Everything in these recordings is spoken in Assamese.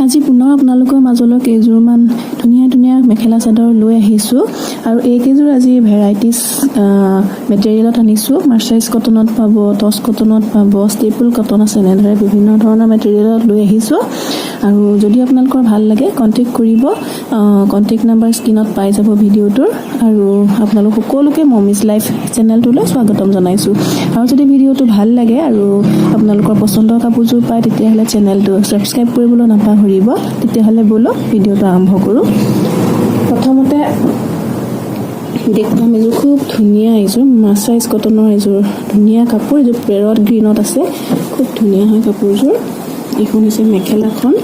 আজি পুনৰ আপোনালোকৰ মাজলৈ কেইযোৰমান ধুনীয়া ধুনীয়া মেখেলা চাদৰ লৈ আহিছোঁ আৰু এইকেইযোৰ আজি ভেৰাইটিজ মেটেৰিয়েলত আনিছোঁ। মাৰ্চাৰাইজ কটনত পাব, টচ কটনত পাব, ষ্টেপুল কটন আছে, এনেদৰে বিভিন্ন ধৰণৰ মেটেৰিয়েলত লৈ আহিছোঁ। আৰু যদি আপোনালোকৰ ভাল লাগে কণ্টেক্ট কৰিব, কণ্টেক্ট নাম্বাৰ স্ক্ৰীনত পাই যাব ভিডিঅ'টোৰ। আৰু আপোনালোক সকলোকে মমিজ লাইফ চেনেলটোলৈ স্বাগতম জনাইছোঁ। আৰু যদি ভিডিঅ'টো ভাল লাগে আৰু আপোনালোকৰ পচন্দৰ কাপোৰযোৰ পায় তেতিয়াহ'লে চেনেলটো ছাবস্ক্ৰাইব কৰিবলৈ নাপাহৰিব। তেতিয়াহ'লে ব'লক ভিডিঅ'টো আৰম্ভ কৰোঁ। প্ৰথমতে দেখুৱাম এযোৰ খুব ধুনীয়া এযোৰ মাৰ্চাৰাইজ কটনৰ এযোৰ ধুনীয়া কাপোৰ। এযোৰ পেৰট গ্ৰীণত আছে, খুব ধুনীয়া হয় কাপোৰযোৰ। এইখন হৈছে মেখেলাখন,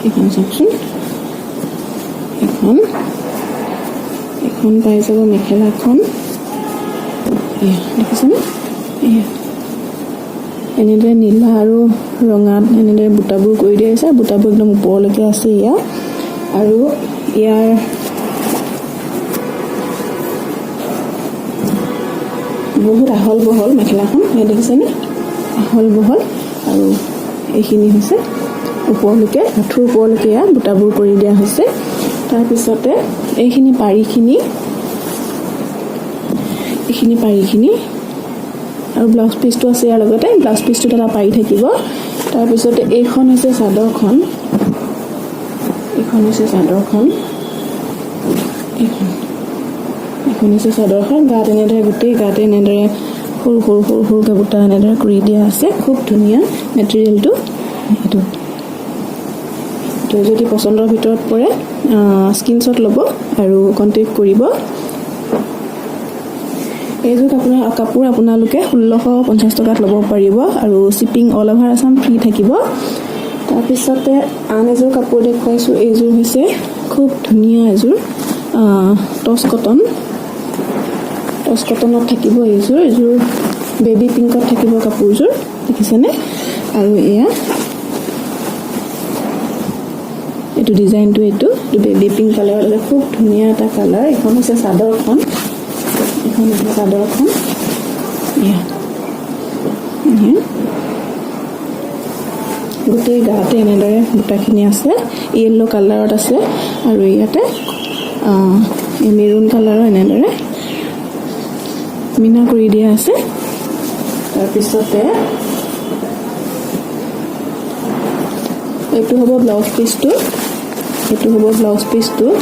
এইখন চাওকচোন, এখন পাই যাব মেখেলাখন। দেখিছেনে? এনেদৰে নীলা আৰু ৰঙাত এনেদৰে বুটাবোৰ কৰি দিয়া হৈছে। বুটাবোৰ একদম ওপৰলৈকে আছে এয়া। আৰু ইয়াৰ বহুত আহল বহল মেখেলাখন, দেখিছেনে? আহল বহল। আৰু এইখিনি হৈছে ওপৰলৈকে, আঁঠুৰ ওপৰলৈকে এয়া বুটাবোৰ কৰি দিয়া হৈছে। তাৰপিছতে এইখিনি পাৰিখিনি আৰু ব্লাউজ পিচটো আছে ইয়াৰ লগতে। ব্লাউজ পিচটোত এটা পাৰি থাকিব। তাৰপিছতে এইখন হৈছে চাদৰখন, এইখন হৈছে চাদৰখন। গাত এনেদৰে গোটেই গাতে এনেদৰে সৰু সৰু সৰু সৰুকৈ বুটা এনেদৰে কৰি দিয়া আছে। খুব ধুনীয়া মেটেৰিয়েলটো। এইটো যদি পচন্দৰ ভিতৰত পৰে স্ক্ৰীনশ্বট ল'ব আৰু কণ্টেক্ট কৰিব। এইযোৰ কাপোৰ আপোনালোকে 1650 টকাত ল'ব পাৰিব আৰু shipping all over Assam free থাকিব। তাৰপিছতে আন এযোৰ কাপোৰ দেখুৱাইছোঁ। এইযোৰ হৈছে খুব ধুনীয়া এযোৰ টচ কটনত থাকিব। এইযোৰ বেবী পিংকত থাকিব কাপোৰযোৰ, দেখিছেনে? আৰু এইটো ডিজাইনটো এইটো বেবী পিংক কালাৰৰ খুব ধুনীয়া এটা কালাৰ। এইখন হৈছে চাদৰখন, গোটেই গাতে এনেদৰে বুটাখিনি আছে। য়েল্ল' কালাৰত আছে আৰু ইয়াতে মেৰুন কালাৰৰ এনেদৰে মিনা কৰি দিয়া আছে। তাৰপিছতে এইটো হ'ব ব্লাউজ পিচটো।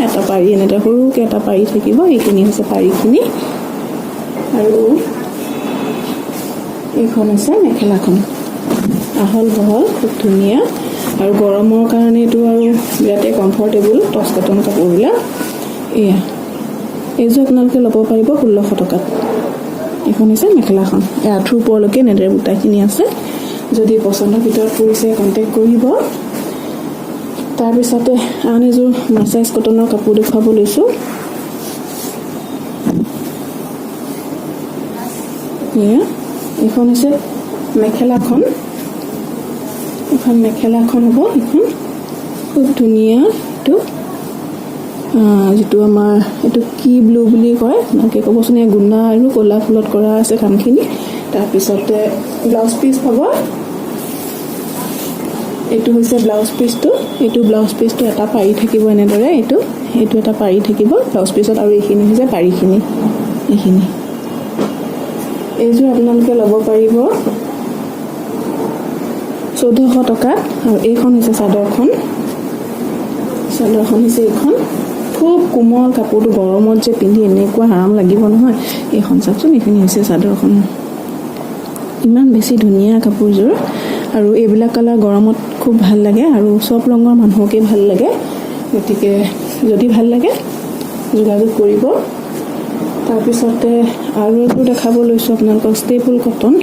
এটা পাৰি এনেদৰে সৰুকৈ এটা পাৰি থাকিব। এইখিনি হৈছে পাৰিখিনি। আৰু এইখন হৈছে মেখেলাখন, আহল বহল, খুব ধুনীয়া। আৰু গৰমৰ কাৰণে এইটো আৰু বিৰাটেই কমফৰ্টেবল টচ কটন কাপোৰবিলাক। এইযোৰ আপোনালোকে ল'ব পাৰিব 1600 টকাত। এইখন হৈছে মেখেলাখন। আঁঠুৰ ওপৰলৈকে এনেদৰে বুটাখিনি আছে। যদি পচন্দৰ ভিতৰত পৰিছে কণ্টেক্ট কৰিব। তাৰপিছতে আন এযোৰ মাৰ্চাৰাইজ কটনৰ কাপোৰ দেখুৱাব লৈছোঁ। এইখন হৈছে মেখেলাখন। এখন মেখেলাখন হ'ব। এইখন খুব ধুনীয়া। যিটো আমাৰ এইটো কি ব্লু বুলি কয়, আপোনালোকে ক'বচোন। গুণা আৰু ক'লা ফুলত কৰা আছে কামখিনি। তাৰপিছতে ব্লাউজ পিচ পাব। এইটো হৈছে ব্লাউজ পিচটো। এইটো ব্লাউজ পিচটো এটা পাৰি থাকিব এনেদৰে। এইটো এটা পাৰি থাকিব ব্লাউজ পিচত। আৰু এইখিনি হৈছে পাৰিখিনি। এইযোৰ আপোনালোকে ল'ব পাৰিব 1400 টকাত। আৰু এইখন হৈছে চাদৰখন হৈছে এইখন। খুব কোমল কাপোৰটো, গৰমত যে পিন্ধি এনেকুৱা আৰাম লাগিব নহয়। এইখন চাওকচোন, এইখিনি হৈছে চাদৰখন। ইমান বেছি ধুনীয়া কাপোৰযোৰ। আৰু এইবিলাক কালাৰ গৰমত খুব ভাল লাগে আৰু চব ৰঙৰ মানুহকে ভাল লাগে। গতিকে যদি ভাল লাগে যোগাযোগ কৰিব। তাৰপিছতে আৰু এযোৰ দেখাব লৈছোঁ আপোনালোকক, ষ্টেপুল কটন।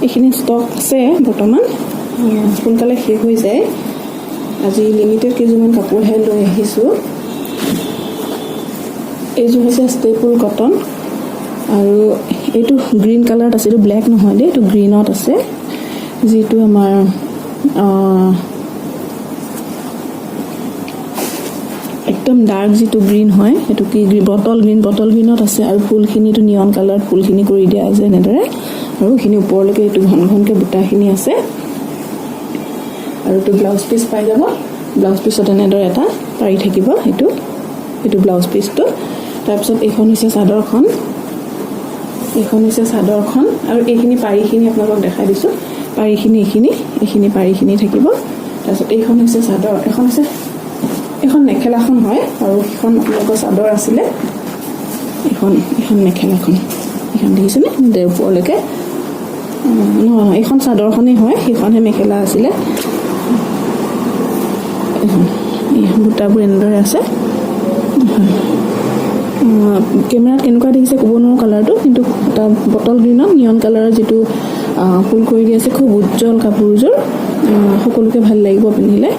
এইখিনি ষ্টক আছে বৰ্তমান, সোনকালে শেষ হৈ যায়। আজি লিমিটেড কেইযোৰমান কাপোৰহে লৈ আহিছোঁ। এইযোৰ হৈছে ষ্টেপুল কটন আৰু এইটো গ্ৰীণ কালাৰত আছে। এইটো ব্লেক নহয় দেই, এইটো গ্ৰীণত আছে। যিটো আমাৰ একদম ডাৰ্ক যিটো গ্ৰীণ হয়, সেইটো কি বটল গ্ৰীণত আছে। আৰু ফুলখিনিটো নিয়ন কালাৰত ফুলখিনি কৰি দিয়া আছে এনেদৰে। আৰু এইখিনি ওপৰলৈকে এইটো ঘন ঘনকৈ বুটাখিনি আছে। আৰু এইটো ব্লাউজ পিচ পাই যাব ব্লাউজ পিছত এনেদৰে এটা পাৰি থাকিব এইটো ব্লাউজ পিচটো তাৰপিছত এইখন হৈছে চাদৰখন আৰু এইখিনি পাৰিখিনি আপোনালোকক দেখাই দিছোঁ পাৰিখিনি এইখিনি পাৰিখিনি থাকিব তাৰপিছত এইখন হৈছে চাদৰ এখন মেখেলাখন হয় আৰু এখন আপোনালোকৰ চাদৰ আছিলে এখন মেখেলাখন এখন দেখিছেনে দেৰ ওপৰলৈকে নহয় এইখন চাদৰখনেই হয় সেইখনহে মেখেলা আছিলে বুটাবোৰ এনেদৰে আছে কেমেৰাত কেনেকুৱা দেখিছে ক'ব নোৱাৰোঁ কালাৰটো কিন্তু এটা বটল গ্ৰীণত নিয়ন কালাৰৰ যিটো ফুল কৰি দি আছে খুব উজ্জ্বল কাপোৰযোৰ সকলোকে ভাল লাগিব পিন্ধিলে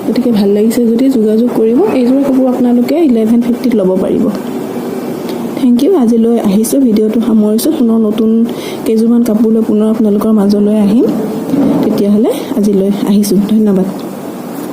গতিকে ভাল লাগিছে যদি যোগাযোগ কৰিব এইযোৰ কাপোৰ আপোনালোকে 1150ত ল'ব পাৰিব থেংক ইউ আজিলৈ আহিছোঁ ভিডিঅ'টো সামৰিছোঁ পুনৰ নতুন কেইযোৰমান কাপোৰ লৈ পুনৰ আপোনালোকৰ মাজলৈ আহিম তেতিয়াহ'লে আজিলৈ আহিছোঁ ধন্যবাদ